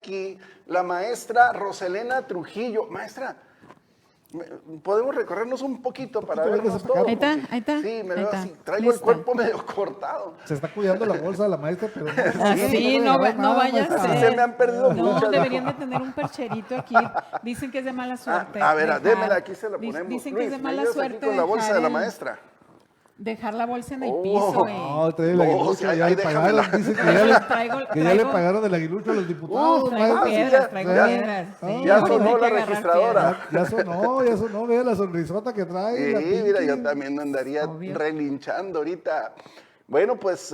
aquí la maestra Roselena Trujillo. Maestra, ¿podemos recorrernos un poquito para vernos todo? Ahí está. Sí, me ahí veo está. así, traigo el cuerpo medio cortado. Se está cuidando la bolsa de la maestra, pero no. Así no vaya a Así ser. se me han perdido No, muchas. deberían de tener un percherito aquí. Dicen que es de mala suerte. A ver, démela, aquí se la ponemos. Dicen Luis, que es de ¿me mala ayudas aquí suerte con la bolsa de la dejar maestra? dejar la bolsa en el Oh. piso. No, trae el aguilucho, sí, ya ahí le déjamela. pagaron. Dicen que Traigo- ya le pagaron el aguilucho a los diputados. traigo maestra. piedras, traigo Ya- piedras. Sí, ya porque sonó hay que la agarrar registradora. piedras. Ya sonó, vea la sonrisota que trae. la Sí, mira, Pinky. yo también me andaría Obvio. relinchando ahorita. Bueno, pues,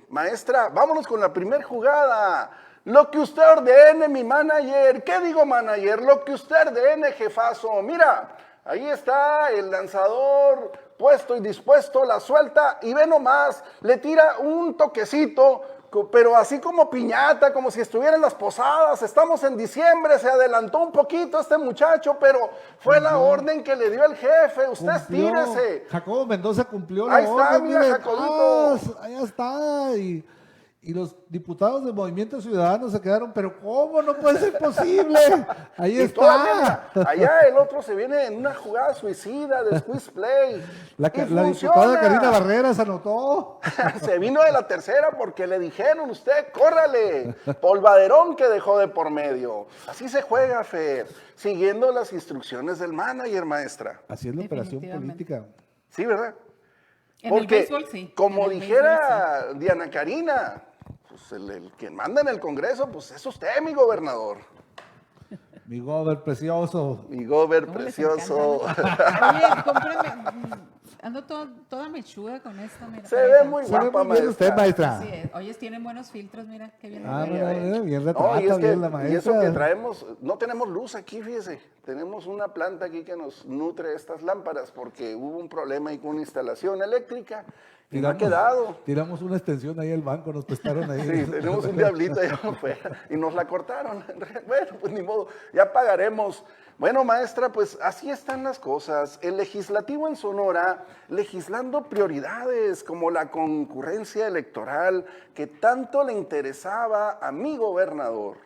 maestra, vámonos con la primer jugada. Lo que usted ordene, mi manager. ¿Qué digo, manager? Lo que usted ordene, jefazo. Mira, ahí está el lanzador puesto y dispuesto, la suelta y ve nomás, le tira un toquecito, pero así como piñata, como si estuviera en las posadas. Estamos en diciembre, se adelantó un poquito este muchacho, pero fue la orden que le dio el jefe. Usted Cumplió. estírese. Jacobo Mendoza cumplió la Ahí está, orden, mira, miren. Jacobito. Ahí está. Y los diputados del Movimiento Ciudadano se quedaron, pero ¿cómo? No puede ser posible. Ahí Y todavía, está. allá el otro se viene en una jugada suicida de squeeze play. La Y diputada funciona. Karina Barreras anotó. Se vino de la tercera porque le dijeron, usted, córrale. Polvaderón que dejó de por medio. Así se juega, Fer. Siguiendo las instrucciones del manager, maestra. Haciendo operación Definitivamente. política. Sí, ¿verdad? En el Porque, béisbol, sí. como En el dijera Diana Karina, pues el que manda en el Congreso, pues es usted, mi gobernador. Mi gober precioso. Mi gober ¿Cómo les precioso. encanta? Oye, cómprame. Ando toda mechuda con esto, mira. Se ve muy Se ve guapa, muy bien usted, maestra. Así es. Oye, tienen buenos filtros, mira, qué bien. Ah, les ve. mira, bien No, retrata, y es que, bien la y eso que maestra. traemos, no tenemos luz aquí, fíjese. Tenemos una planta aquí que nos nutre estas lámparas porque hubo un problema ahí con una instalación eléctrica y no ha quedado. Tiramos una extensión ahí al banco, nos prestaron ahí. Sí, tenemos un diablito allá afuera y nos la cortaron. Bueno, pues ni modo, ya pagaremos. Bueno, maestra, pues así están las cosas. El legislativo en Sonora legislando prioridades como la concurrencia electoral que tanto le interesaba a mi gobernador,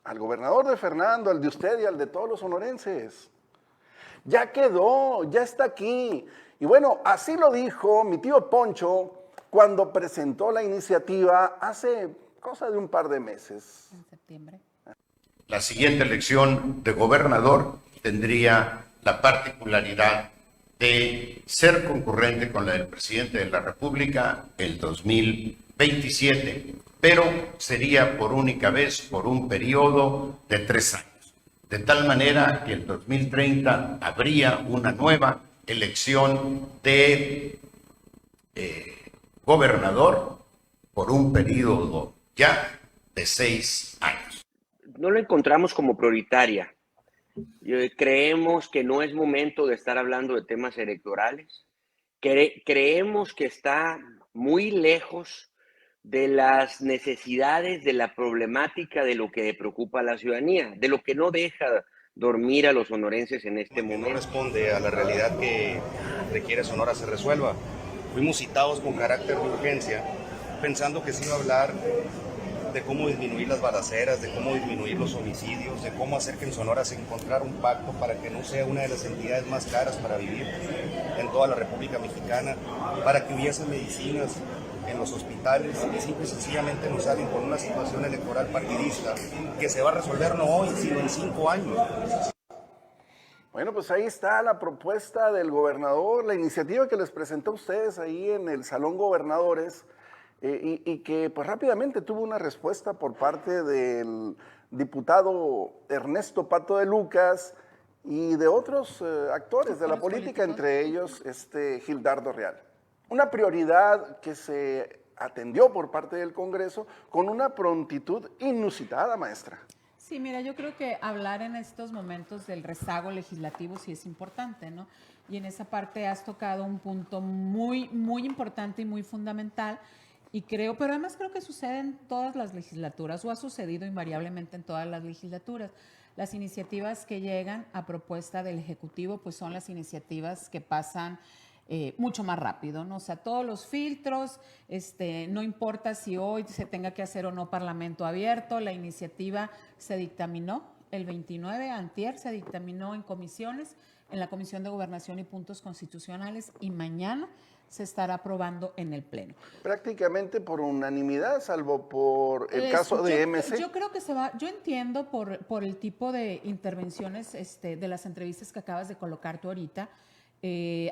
al gobernador de Fernando, al de usted y al de todos los sonorenses. Ya quedó, ya está aquí. Y bueno, así lo dijo mi tío Poncho cuando presentó la iniciativa hace cosa de un par de meses. En septiembre. La siguiente elección de gobernador tendría la particularidad de ser concurrente con la del presidente de la República el 2027, pero sería por única vez por un periodo de 3 años. De tal manera que en 2030 habría una nueva elección de gobernador por un periodo ya de 6 años. No lo encontramos como prioritaria. Creemos que no es momento de estar hablando de temas electorales. Creemos que está muy lejos de las necesidades, de la problemática, de lo que preocupa a la ciudadanía, de lo que no deja dormir a los sonorenses en este momento. No responde a la realidad que requiere Sonora se resuelva. Fuimos citados con carácter de urgencia, pensando que se iba a hablar de cómo disminuir las balaceras, de cómo disminuir los homicidios, de cómo hacer que en Sonora se encontrara un pacto para que no sea una de las entidades más caras para vivir en toda la República Mexicana, para que hubiese medicinas en los hospitales, y simple y sencillamente nos salen con una situación electoral partidista que se va a resolver no hoy, sino en 5 años. Bueno, pues ahí está la propuesta del gobernador, la iniciativa que les presentó a ustedes ahí en el Salón Gobernadores, y que pues rápidamente tuvo una respuesta por parte del diputado Ernesto Pato de Lucas y de otros actores de la política, entre ellos Gildardo Real. Una prioridad que se atendió por parte del Congreso con una prontitud inusitada, maestra. Sí, mira, yo creo que hablar en estos momentos del rezago legislativo sí es importante, ¿no? Y en esa parte has tocado un punto muy, muy importante y muy fundamental. Y creo, pero además creo que sucede en todas las legislaturas o ha sucedido invariablemente en todas las legislaturas. Las iniciativas que llegan a propuesta del Ejecutivo pues son las iniciativas que pasan mucho más rápido, ¿no? O sea, todos los filtros, no importa si hoy se tenga que hacer o no parlamento abierto, la iniciativa se dictaminó el 29, antier, se dictaminó en comisiones, en la Comisión de Gobernación y Puntos Constitucionales, y mañana se estará aprobando en el Pleno. Prácticamente por unanimidad, salvo por el caso de MC. Yo creo que se va, yo entiendo por el tipo de intervenciones de las entrevistas que acabas de colocar tú ahorita.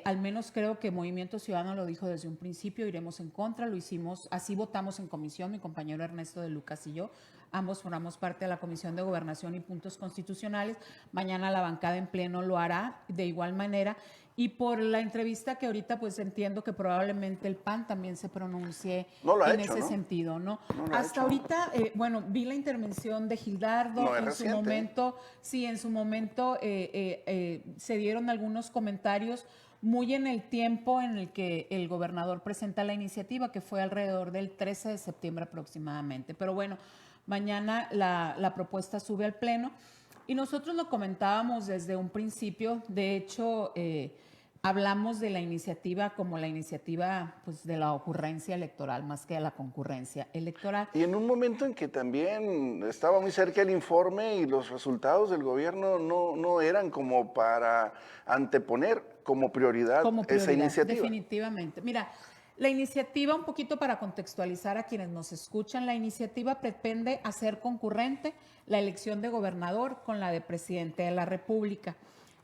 Al menos creo que Movimiento Ciudadano lo dijo desde un principio, iremos en contra, lo hicimos, así votamos en comisión, mi compañero Ernesto de Lucas y yo, ambos formamos parte de la Comisión de Gobernación y Puntos Constitucionales, mañana la bancada en pleno lo hará de igual manera, y por la entrevista que ahorita pues entiendo que probablemente el PAN también se pronuncie en ese sentido, ¿no? Hasta ahorita, bueno, vi la intervención de Gildardo, en su momento, sí, en su momento se dieron algunos comentarios muy en el tiempo en el que el gobernador presenta la iniciativa, que fue alrededor del 13 de septiembre aproximadamente. Pero bueno, mañana la propuesta sube al Pleno y nosotros lo comentábamos desde un principio. De hecho, hablamos de la iniciativa como la iniciativa pues, de la ocurrencia electoral más que de la concurrencia electoral. Y en un momento en que también estaba muy cerca el informe y los resultados del gobierno no eran como para anteponer como prioridad esa iniciativa. Definitivamente. Mira, la iniciativa, un poquito para contextualizar a quienes nos escuchan, la iniciativa pretende hacer concurrente la elección de gobernador con la de presidente de la República.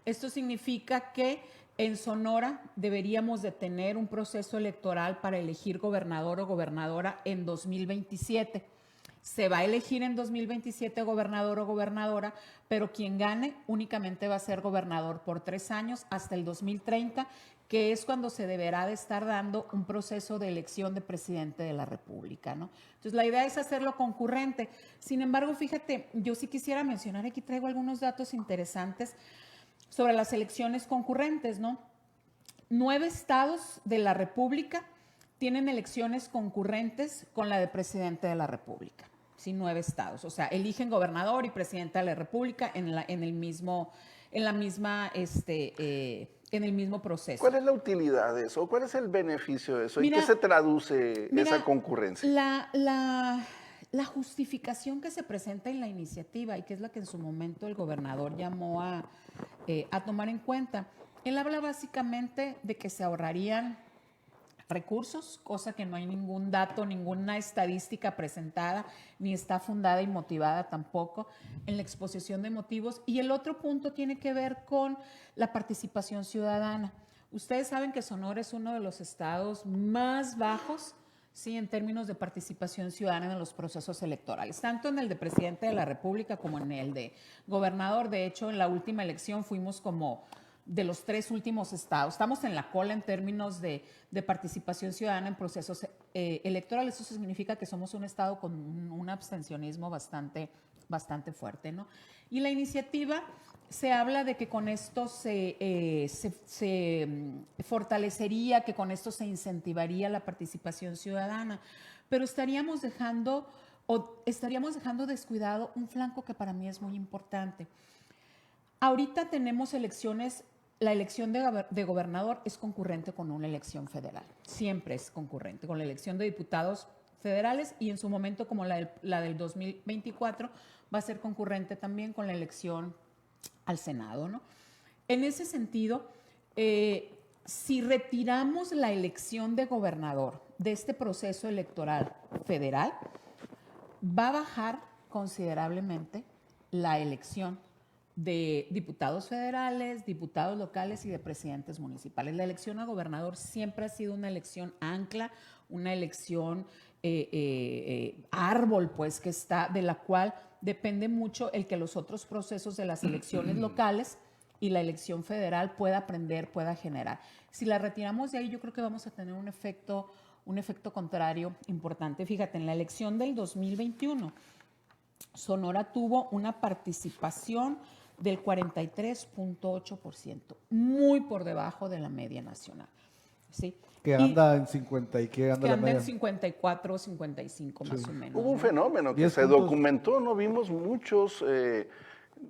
Esto significa que en Sonora deberíamos de tener un proceso electoral para elegir gobernador o gobernadora en 2027. Se va a elegir en 2027 gobernador o gobernadora, pero quien gane únicamente va a ser gobernador por 3 años hasta el 2030, que es cuando se deberá de estar dando un proceso de elección de presidente de la República, ¿no? Entonces, la idea es hacerlo concurrente. Sin embargo, fíjate, yo sí quisiera mencionar, aquí traigo algunos datos interesantes sobre las elecciones concurrentes, ¿no? 9 estados de la República tienen elecciones concurrentes con la de presidente de la República. Sí, 9 estados. O sea, eligen gobernador y presidente de la República en el mismo proceso. ¿Cuál es la utilidad de eso? ¿Cuál es el beneficio de eso? ¿En qué se traduce esa concurrencia? La justificación que se presenta en la iniciativa y que es la que en su momento el gobernador llamó a tomar en cuenta, él habla básicamente de que se ahorrarían recursos, cosa que no hay ningún dato, ninguna estadística presentada, ni está fundada y motivada tampoco en la exposición de motivos. Y el otro punto tiene que ver con la participación ciudadana. Ustedes saben que Sonora es uno de los estados más bajos, sí, en términos de participación ciudadana en los procesos electorales, tanto en el de presidente de la República como en el de gobernador. De hecho, en la última elección fuimos como de los 3 últimos estados. Estamos en la cola en términos de participación ciudadana en procesos electorales. Eso significa que somos un estado con un abstencionismo bastante fuerte, ¿no? Y la iniciativa se habla de que con esto se fortalecería, que con esto se incentivaría la participación ciudadana, pero estaríamos dejando descuidado un flanco que para mí es muy importante. Ahorita tenemos elecciones. La elección de gobernador es concurrente con una elección federal. Siempre es concurrente con la elección de diputados federales y en su momento, como la del 2024, va a ser concurrente también con la elección al Senado, ¿no? En ese sentido, si retiramos la elección de gobernador de este proceso electoral federal, va a bajar considerablemente la elección de diputados federales, diputados locales y de presidentes municipales. La elección a gobernador siempre ha sido una elección ancla, una elección árbol, pues, que está, de la cual depende mucho el que los otros procesos de las elecciones locales y la elección federal pueda aprender, pueda generar. Si la retiramos de ahí, yo creo que vamos a tener un efecto contrario importante. Fíjate, en la elección del 2021, Sonora tuvo una participación del 43.8%, muy por debajo de la media nacional. ¿Sí? Que anda en 50 y que anda que la anda media. en 54, 55 más o menos. Hubo un ¿no? fenómeno que 10 se puntos. documentó, no vimos muchos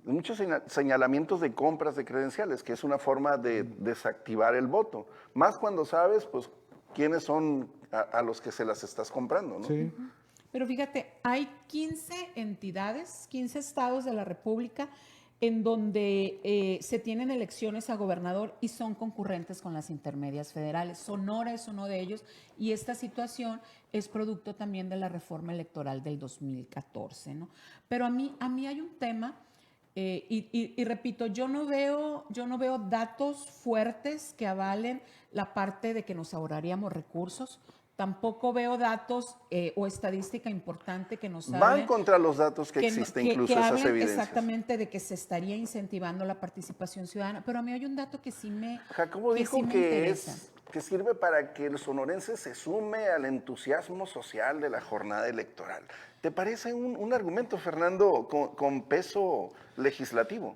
muchos señalamientos de compras de credenciales, que es una forma de desactivar el voto. Más cuando sabes, pues, quiénes son a los que se las estás comprando, ¿no? Sí. Pero fíjate, hay 15 entidades, 15 estados de la República en donde se tienen elecciones a gobernador y son concurrentes con las intermedias federales. Sonora es uno de ellos y esta situación es producto también de la reforma electoral del 2014, ¿no? Pero a mí hay un tema, y repito, yo no veo datos fuertes que avalen la parte de que nos ahorraríamos recursos. Tampoco veo datos o estadística importante que nos hablen. Van contra los datos que existen, incluso que esas hablen evidencias. exactamente de que se estaría incentivando la participación ciudadana. Pero a mí hay un dato que sí me Jacobo dijo sí me interesa. que sirve para que el sonorense se sume al entusiasmo social de la jornada electoral. ¿Te parece un argumento, Fernando, con peso legislativo?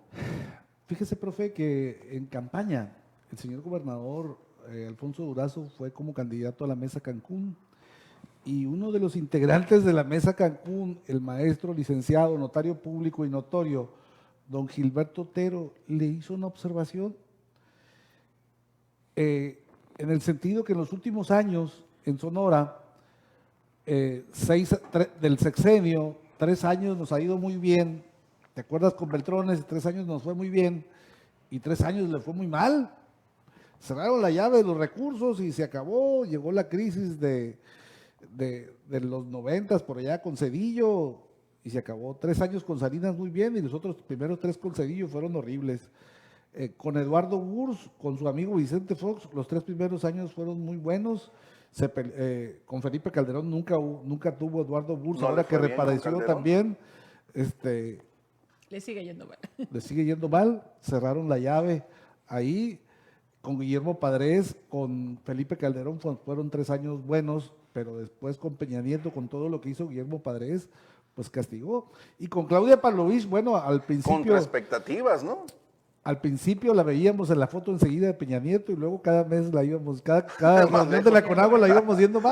Fíjese, profe, que en campaña el señor gobernador Alfonso Durazo fue como candidato a la Mesa Cancún y uno de los integrantes de la Mesa Cancún, el maestro licenciado, notario público y notorio, don Gilberto Otero, le hizo una observación en el sentido que en los últimos años en Sonora, del sexenio, 3 años nos ha ido muy bien. ¿Te acuerdas con Beltrones? 3 años nos fue muy bien y 3 años le fue muy mal. Cerraron la llave de los recursos y se acabó. Llegó la crisis de los 90 por allá con Cedillo y se acabó. 3 años con Salinas muy bien y los otros primeros 3 con Cedillo fueron horribles. Con Eduardo Burs, con su amigo Vicente Fox, los 3 primeros años fueron muy buenos. Con Felipe Calderón nunca tuvo Eduardo Burs, No ahora le que fue bien con repadeció Calderón. también. Le sigue yendo mal. Le sigue yendo mal, cerraron la llave ahí. Con Guillermo Padres, con Felipe Calderón fueron 3 años buenos, pero después con Peña Nieto, con todo lo que hizo Guillermo Padres, pues castigó. Y con Claudia Pavlovich, bueno, al principio... Contra expectativas, ¿no? Al principio la veíamos en la foto enseguida de Peña Nieto y luego cada mes la íbamos, cada Más reunión de la lejos. CONAGUA la íbamos viendo,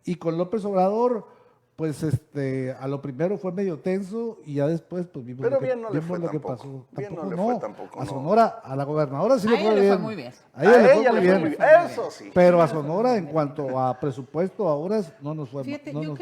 y con López Obrador, pues a lo primero fue medio tenso y ya después pues vimos Pero lo que, bien no le vimos fue lo que tampoco. pasó. Bien no Tampoco le no. fue tampoco, A no. Sonora, a la gobernadora sí A le ella fue le bien. fue muy bien. A ella le fue muy le bien. fue muy bien. Eso sí. Pero a Sonora en cuanto a presupuesto a horas no nos fue Fíjate, no yo nos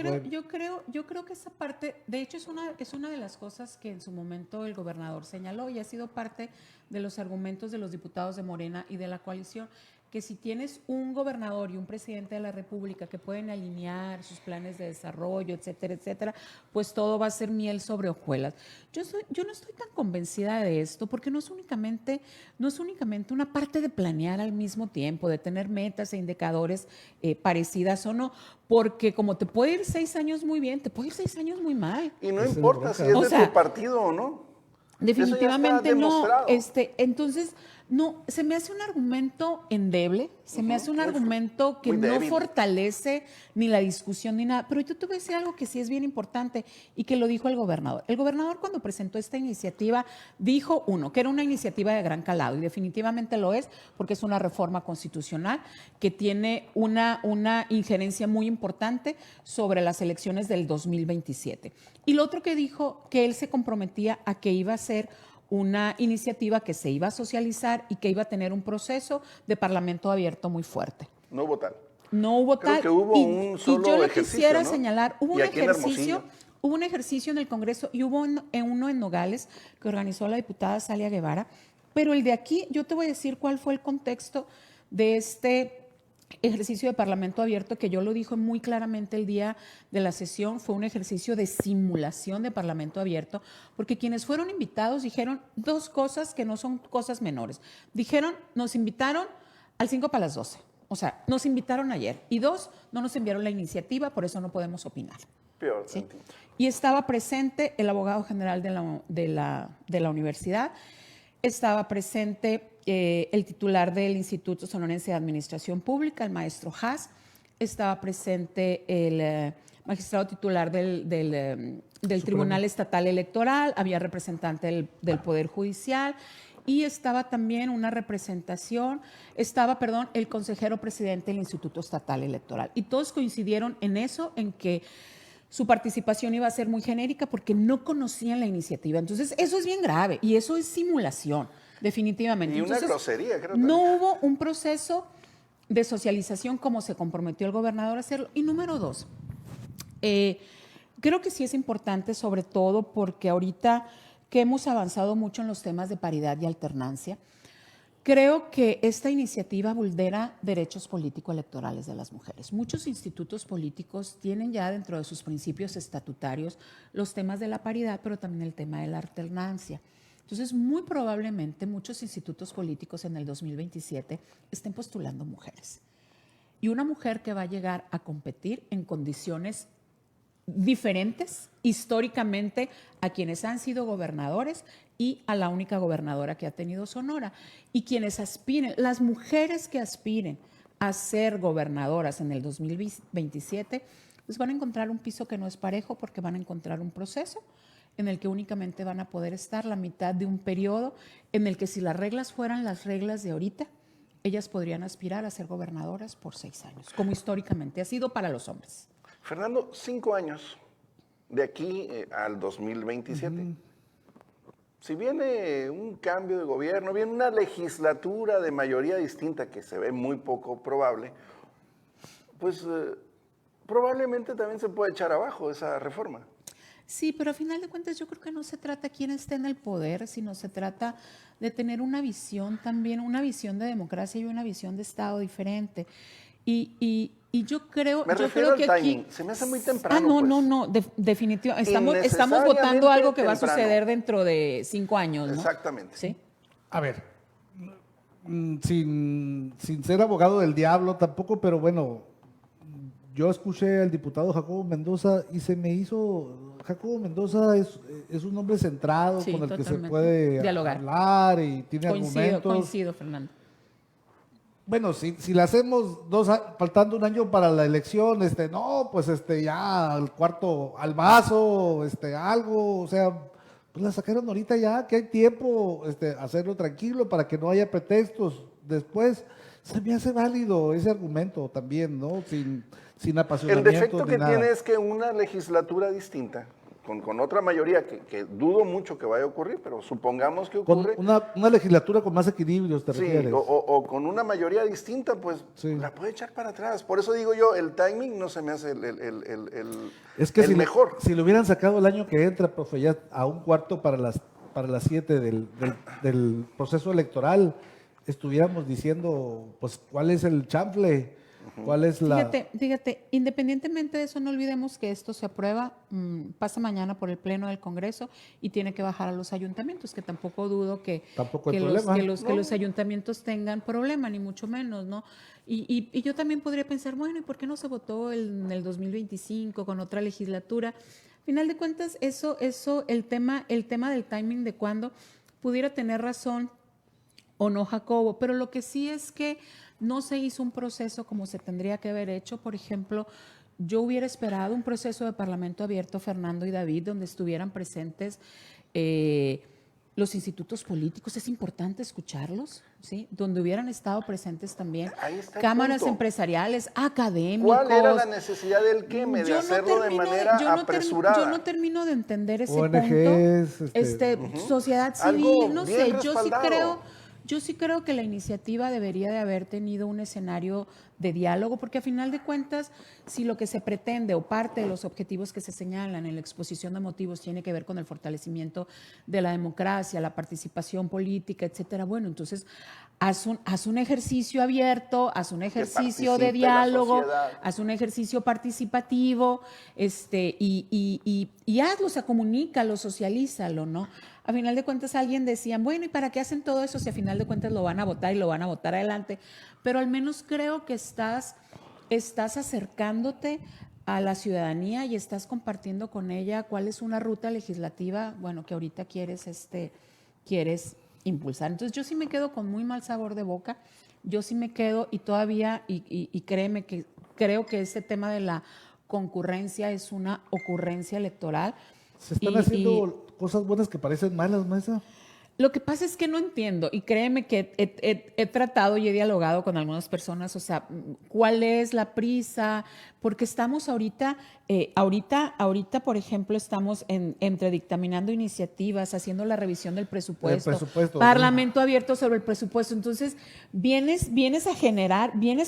creo que esa parte, de hecho, es una de las cosas que en su momento el gobernador señaló y ha sido parte de los argumentos de los diputados de Morena y de la coalición, que si tienes un gobernador y un presidente de la República que pueden alinear sus planes de desarrollo, etcétera, etcétera, pues todo va a ser miel sobre hojuelas. Yo no estoy tan convencida de esto porque no es únicamente una parte de planear al mismo tiempo, de tener metas e indicadores parecidas o no, porque como te puede ir 6 años muy bien, te puede ir 6 años muy mal. Y no Esa es la importa si bronca. es O de sea, tu partido o no. Definitivamente Eso ya está no. demostrado. Entonces, no, se me hace un argumento endeble, se me hace un muy argumento que muy no débil. fortalece ni la discusión ni nada. Pero yo te voy a decir algo que sí es bien importante y que lo dijo el gobernador. El gobernador cuando presentó esta iniciativa dijo, que era una iniciativa de gran calado y definitivamente lo es porque es una reforma constitucional que tiene una injerencia muy importante sobre las elecciones del 2027. Y lo otro que dijo, que él se comprometía a que iba a ser una iniciativa que se iba a socializar y que iba a tener un proceso de parlamento abierto muy fuerte. No hubo tal. No hubo Creo tal. que hubo un solo y yo le ejercicio, quisiera ¿no? señalar, hubo Y un aquí en ejercicio, Hermosillo. hubo un ejercicio en el Congreso y hubo uno en Nogales que organizó la diputada Salia Guevara, pero el de aquí, yo te voy a decir cuál fue el contexto de este ejercicio de parlamento abierto, que yo lo dije muy claramente el día de la sesión, fue un ejercicio de simulación de parlamento abierto, porque quienes fueron invitados dijeron 2 cosas que no son cosas menores. Dijeron, nos invitaron al 5 para las 12, o sea, nos invitaron ayer, y 2, no nos enviaron la iniciativa, por eso no podemos opinar. Peor, ¿Sí? tantito. Y estaba presente el abogado general de la universidad, estaba presente el titular del Instituto Sonorense de Administración Pública, el maestro Haas, estaba presente el magistrado titular del Tribunal Estatal Electoral, había representante del Poder Judicial y estaba también una representación, el consejero presidente del Instituto Estatal Electoral. Y todos coincidieron en eso, en que su participación iba a ser muy genérica porque no conocían la iniciativa. Entonces, eso es bien grave y eso es simulación, definitivamente. Y una Entonces, grosería, creo. no también. hubo un proceso de socialización como se comprometió el gobernador a hacerlo. Y número dos, creo que sí es importante, sobre todo porque ahorita que hemos avanzado mucho en los temas de paridad y alternancia, creo que esta iniciativa vulnera derechos político-electorales de las mujeres. Muchos institutos políticos tienen ya dentro de sus principios estatutarios los temas de la paridad, pero también el tema de la alternancia. Entonces, muy probablemente muchos institutos políticos en el 2027 estén postulando mujeres. Y una mujer que va a llegar a competir en condiciones diferentes históricamente a quienes han sido gobernadores y a la única gobernadora que ha tenido Sonora. Y quienes aspiren, las mujeres que aspiren a ser gobernadoras en el 2027, pues van a encontrar un piso que no es parejo porque van a encontrar un proceso en el que únicamente van a poder estar la mitad de un periodo en el que si las reglas fueran las reglas de ahorita, ellas podrían aspirar a ser gobernadoras por 6 años, como históricamente ha sido para los hombres. Fernando, 5 años de aquí al 2027. Si viene un cambio de gobierno, viene una legislatura de mayoría distinta que se ve muy poco probable, pues probablemente también se puede echar abajo esa reforma. Sí, pero a final de cuentas yo creo que no se trata quién esté en el poder, sino se trata de tener una visión también, una visión de democracia y una visión de Estado diferente. Y yo creo, Me yo refiero creo que al aquí timing. Se me hace muy temprano. no, pues. no, definitivamente. Estamos Innecesariamente votando algo que va a temprano. suceder dentro de 5 años, ¿no? Exactamente. Sí. A ver, sin ser abogado del diablo tampoco, pero bueno, yo escuché al diputado Jacobo Mendoza y se me hizo, Jacobo Mendoza es un hombre centrado, Sí, con el que se totalmente. puede Dialogar. hablar y tiene argumentos. Coincido, Fernando. Bueno, si le hacemos faltando un año para la elección, no, pues ya al cuarto, al vaso, algo, o sea, pues la sacaron ahorita ya, que hay tiempo, hacerlo tranquilo para que no haya pretextos. Después, se me hace válido ese argumento también, ¿no? Sin El apasionamiento defecto ni que nada. tiene es que una legislatura distinta, con otra mayoría, que dudo mucho que vaya a ocurrir, pero supongamos que Con ocurre. una legislatura con más equilibrios, ¿te Sí, refieres? o con una mayoría distinta, pues Sí. la puede echar para atrás. Por eso digo yo, el timing no se me hace Es que el si mejor. si lo hubieran sacado el año que entra, profe, ya a un cuarto para las 7 del proceso electoral, estuviéramos diciendo, pues, ¿cuál es el chanfle? ¿Cuál es la...? Fíjate, independientemente de eso, no olvidemos que esto se aprueba, pasa mañana por el Pleno del Congreso y tiene que bajar a los ayuntamientos, que tampoco dudo que, Tampoco hay que problema. los ayuntamientos tengan problema, ni mucho menos, ¿no? Y yo también podría pensar, bueno, ¿y por qué no se votó en el 2025 con otra legislatura? Final de cuentas, el tema del timing de cuándo pudiera tener razón o no Jacobo, pero lo que sí es que no se hizo un proceso como se tendría que haber hecho. Por ejemplo, yo hubiera esperado un proceso de Parlamento abierto, Fernando y David, donde estuvieran presentes los institutos políticos. Es importante escucharlos, ¿sí? Donde hubieran estado presentes también Ahí está el cámaras punto. empresariales, académicos. ¿Cuál era la necesidad del queme, de Yo no hacerlo de termino manera apresurada? yo no termino de entender ese ONGs, punto. Sociedad Algo civil, no bien sé, respaldado. yo sí creo que la iniciativa debería de haber tenido un escenario de diálogo, porque a final de cuentas, si lo que se pretende o parte de los objetivos que se señalan en la exposición de motivos tiene que ver con el fortalecimiento de la democracia, la participación política, etcétera, bueno, entonces haz un ejercicio abierto, haz un ejercicio de participe la diálogo, sociedad. haz un ejercicio participativo, y hazlo, o sea, comunícalo, socialízalo, ¿no? A final de cuentas alguien decía, bueno, ¿y para qué hacen todo eso si a final de cuentas lo van a votar y lo van a votar adelante? Pero al menos creo que estás acercándote a la ciudadanía y estás compartiendo con ella cuál es una ruta legislativa, bueno, que ahorita quieres impulsar. Entonces yo sí me quedo con muy mal sabor de boca, yo sí me quedo y todavía, y créeme que creo que este tema de la concurrencia es una ocurrencia electoral. ¿Se están haciendo cosas buenas que parecen malas, maestra? Lo que pasa es que no entiendo, y créeme que he tratado y he dialogado con algunas personas, o sea, ¿cuál es la prisa? porque estamos ahorita, por ejemplo, estamos entre dictaminando iniciativas, haciendo la revisión del presupuesto, Parlamento abierto sobre el presupuesto. Entonces, vienes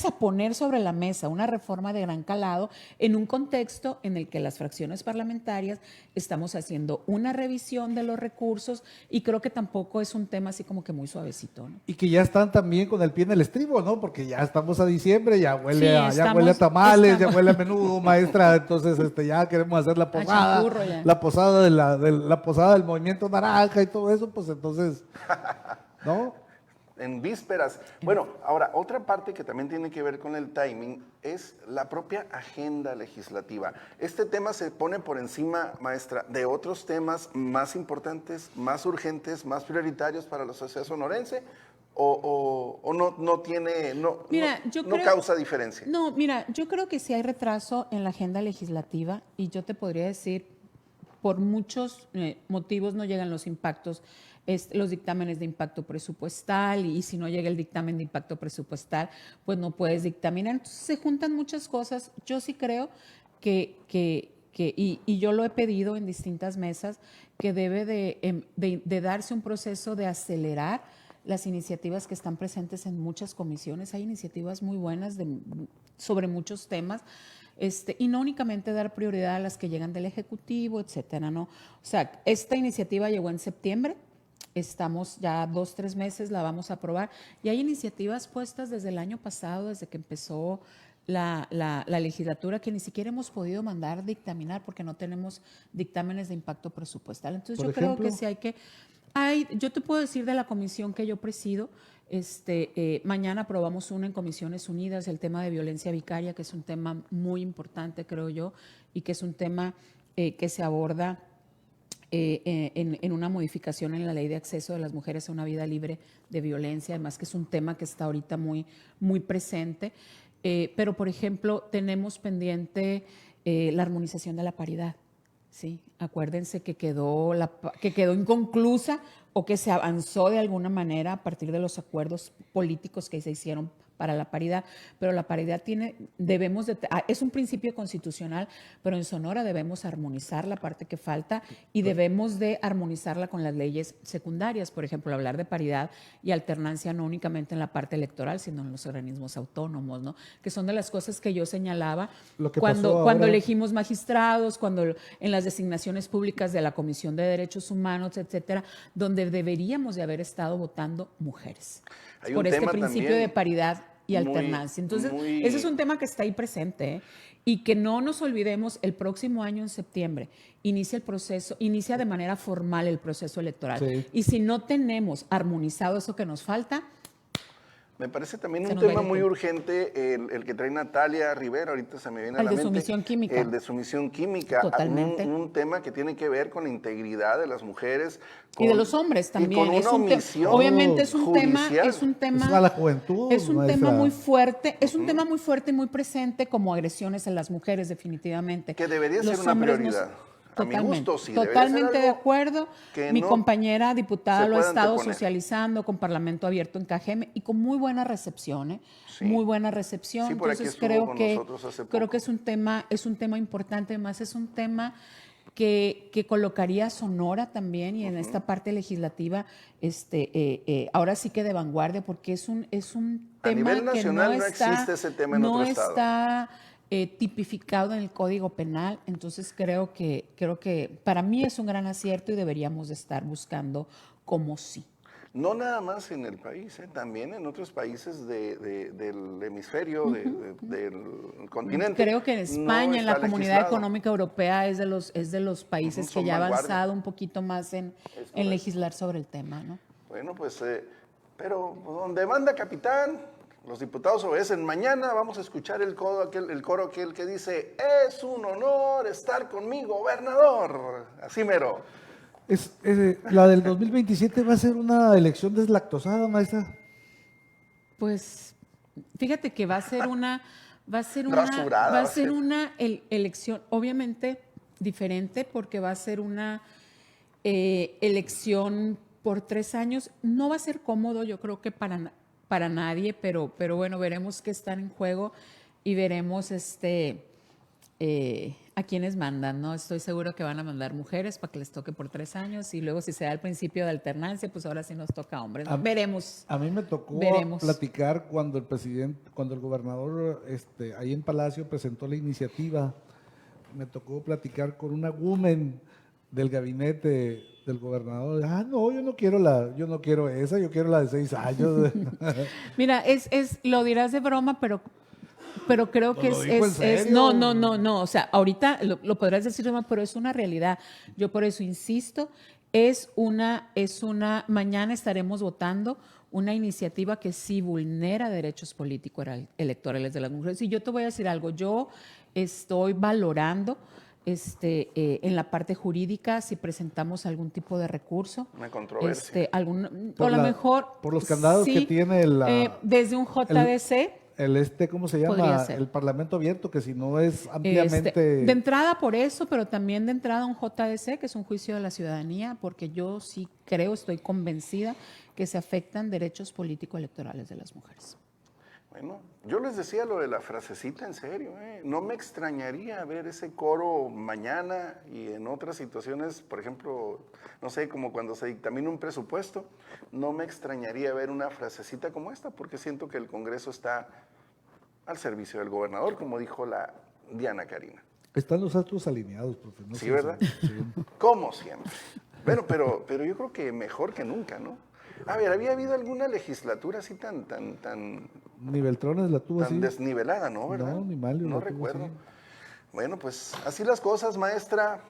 a poner sobre la mesa una reforma de gran calado en un contexto en el que las fracciones parlamentarias estamos haciendo una revisión de los recursos y creo que tampoco es un tema así como que muy suavecito, ¿no? Y que ya están también con el pie en el estribo, ¿no? Porque ya estamos a diciembre, ya huele, Sí, ya huele a tamales, ya estamos. huele a menudo, maestra. Entonces, ya queremos hacer la posada, champurro ya. la posada la posada del Movimiento Naranja y todo eso, pues entonces, ¿no? En vísperas. Bueno, ahora, otra parte que también tiene que ver con el timing es la propia agenda legislativa. Este tema se pone por encima, maestra, de otros temas más importantes, más urgentes, más prioritarios para la sociedad sonorense, o no tiene, Mira, no causa diferencia. No, mira, yo creo que sí hay retraso en la agenda legislativa y yo te podría decir, por muchos motivos no llegan los impactos, los dictámenes de impacto presupuestal y si no llega el dictamen de impacto presupuestal, pues no puedes dictaminar. Entonces se juntan muchas cosas. Yo sí creo y yo lo he pedido en distintas mesas, que debe de darse un proceso de acelerar las iniciativas que están presentes en muchas comisiones. Hay iniciativas muy buenas sobre muchos temas, y no únicamente dar prioridad a las que llegan del Ejecutivo, etcétera, ¿no? O sea, esta iniciativa llegó en septiembre, estamos ya 2-3 meses, la vamos a aprobar, y hay iniciativas puestas desde el año pasado, desde que empezó la legislatura, que ni siquiera hemos podido mandar dictaminar porque no tenemos dictámenes de impacto presupuestal. Entonces, yo creo que sí hay que... yo te puedo decir de la comisión que yo presido, mañana aprobamos una en Comisiones Unidas, el tema de violencia vicaria, que es un tema muy importante, creo yo, y que es un tema que se aborda en una modificación en la ley de acceso de las mujeres a una vida libre de violencia, además que es un tema que está ahorita muy, muy presente. Pero, por ejemplo, tenemos pendiente la armonización de la paridad. Sí, acuérdense que quedó inconclusa o que se avanzó de alguna manera a partir de los acuerdos políticos que se hicieron para la paridad, pero la paridad es un principio constitucional, pero en Sonora debemos armonizar la parte que falta y debemos de armonizarla con las leyes secundarias, por ejemplo, hablar de paridad y alternancia no únicamente en la parte electoral, sino en los organismos autónomos, ¿no? Que son de las cosas que yo señalaba cuando elegimos magistrados, cuando en las designaciones públicas de la Comisión de Derechos Humanos, etcétera, donde deberíamos de haber estado votando mujeres. Por este principio de paridad y alternancia. Entonces, ese es un tema que está ahí presente, y que no nos olvidemos, el próximo año en septiembre inicia de manera formal el proceso electoral. Sí. Y si no tenemos armonizado eso que nos falta, me parece también un tema muy urgente el que trae Natalia Rivera, ahorita se me viene a la mente. El de sumisión química. El de sumisión química. Totalmente. Un tema que tiene que ver con la integridad de las mujeres. Y de los hombres también. Y con una omisión obviamente es un judicial. tema. Es a la juventud. Es un tema muy fuerte, tema muy fuerte y muy presente, como agresiones en las mujeres, definitivamente. Que debería ser una prioridad. Totalmente, a mi gusto, sí, totalmente de acuerdo. Mi compañera diputada lo ha estado anteponer. Socializando con Parlamento Abierto en Cajeme y con muy buena recepción, Sí. Muy buena recepción. Sí, por entonces aquí creo que es un tema importante, además es un tema que colocaría a Sonora también y en esta parte legislativa, ahora sí que de vanguardia, porque es un tema a nivel nacional que no existe ese tema en otro estado. No está tipificado en el Código Penal, entonces creo que para mí es un gran acierto y deberíamos de estar buscando cómo sí. No nada más en el país, también en otros países del hemisferio, del continente. Creo que en España, en la Comunidad Económica Europea, es de los países que ya ha avanzado un poquito más en legislar sobre el tema, ¿no? Bueno, pues, pero donde manda capitán, los diputados obedecen. Mañana vamos a escuchar el coro aquel que dice: es un honor estar conmigo, gobernador. Así mero. La del 2027 va a ser una elección deslactosada, maestra. Pues fíjate que va a ser una elección obviamente diferente, porque va a ser una elección por 3 años. No va a ser cómodo, yo creo que para nadie, pero bueno, veremos qué está en juego y veremos a quienes mandan, ¿no? Estoy seguro que van a mandar mujeres para que les toque por 3 años y luego si se da el principio de alternancia, pues ahora sí nos toca hombres, ¿no? Veremos. A mí me tocó Veremos. platicar cuando el gobernador ahí en Palacio presentó la iniciativa. Me tocó platicar con una woman del gabinete del gobernador. No, yo no quiero esa, yo quiero la de 6 años. Mira, lo dirás de broma, pero creo que ¿Lo dijo en serio? no, o sea, ahorita lo podrás decir de broma, pero es una realidad. Yo por eso insisto, mañana estaremos votando una iniciativa que sí vulnera derechos políticos electorales de las mujeres. Y yo te voy a decir algo, yo estoy valorando en la parte jurídica si presentamos algún tipo de recurso. Una controversia. O a lo mejor... Por los candados sí, que tiene desde un JDC... ¿cómo se Podría llama? ser. El Parlamento Abierto, que si no es ampliamente... de entrada por eso, pero también de entrada un JDC, que es un juicio de la ciudadanía, porque yo sí estoy convencida que se afectan derechos político-electorales de las mujeres. Bueno, yo les decía lo de la frasecita en serio, ¿eh? No me extrañaría ver ese coro mañana y en otras situaciones, por ejemplo, no sé, como cuando se dictamina un presupuesto, no me extrañaría ver una frasecita como esta, porque siento que el Congreso está al servicio del gobernador, como dijo la Diana Karina. Están los astros alineados, profe. No Sí, sé ¿verdad? si- Como siempre. Bueno, pero yo creo que mejor que nunca, ¿no? A ver, ¿había habido alguna legislatura así tan Ni Beltrones la tuvo así. desnivelada, no, verdad? No, ni Mario No la tuvo recuerdo. así. Bueno, pues así las cosas, maestra.